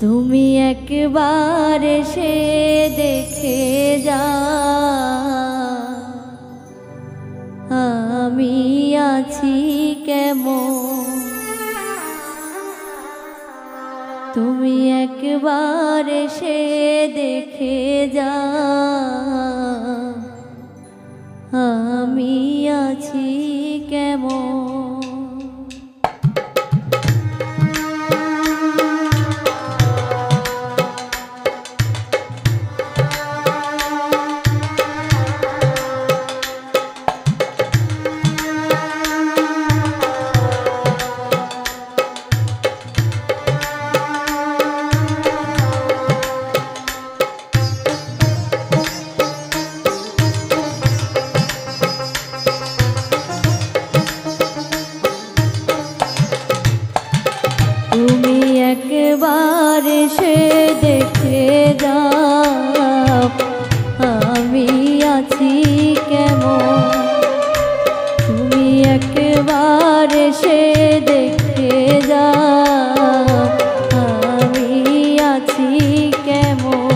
তুমি একবার এসে দেখে যা আমি আছি কেমন। তুমি একবার এসে দেখে যা আমি আছি কেমন। তুমি একবার এসে দেখে যাও আমি আছি কেমন। তুমি একবার এসে দেখে যাও আমি আছি কেমন।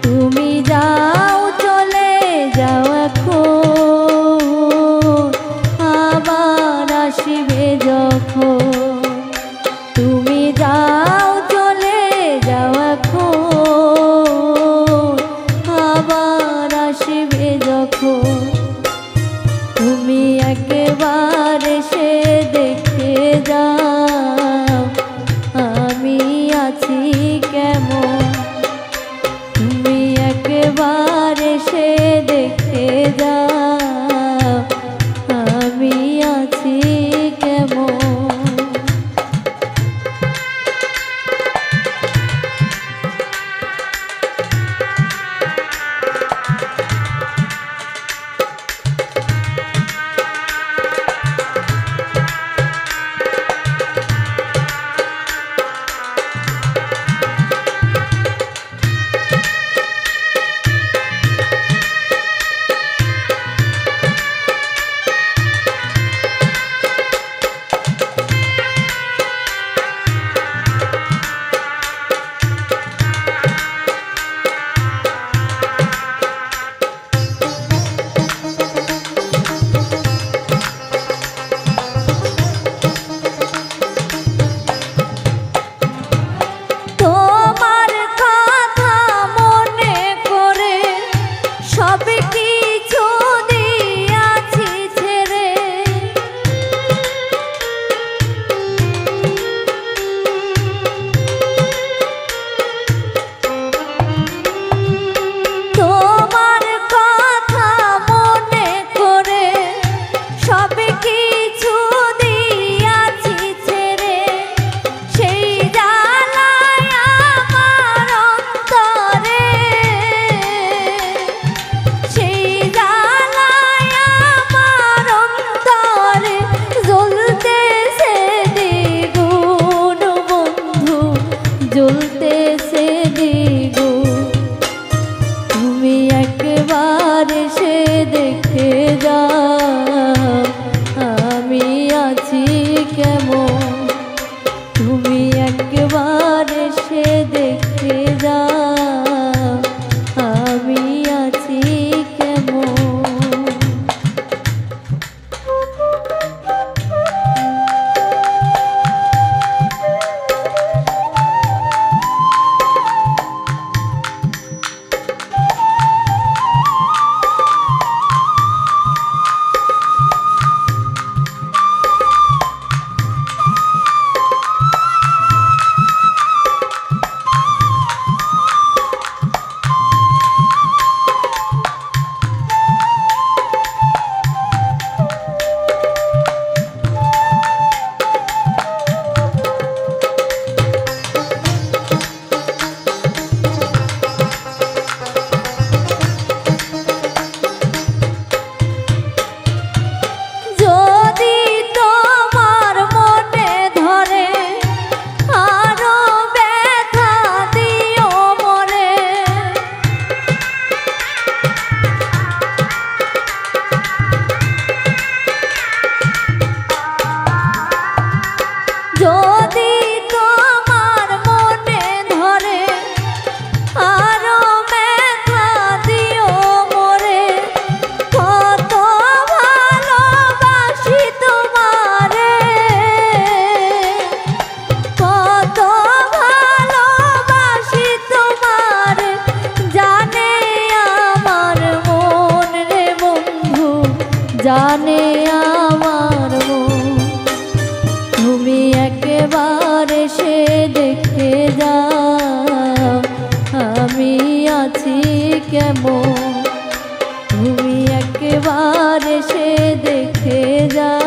তুমি যাও চলে যাও এখন আবার আসবে যখন। তুমি যাও চলে যাও এখন আবার আসবে যখন। তুমি একবার এসে দেখে যাও আমি আছি কেমন। তুমি একবার এসে দেখে যাও আমি আছি কেমন। একবার এসে দেখে যাও আমি আছি কেমন। তুমি একবার এসে দেখে যাও।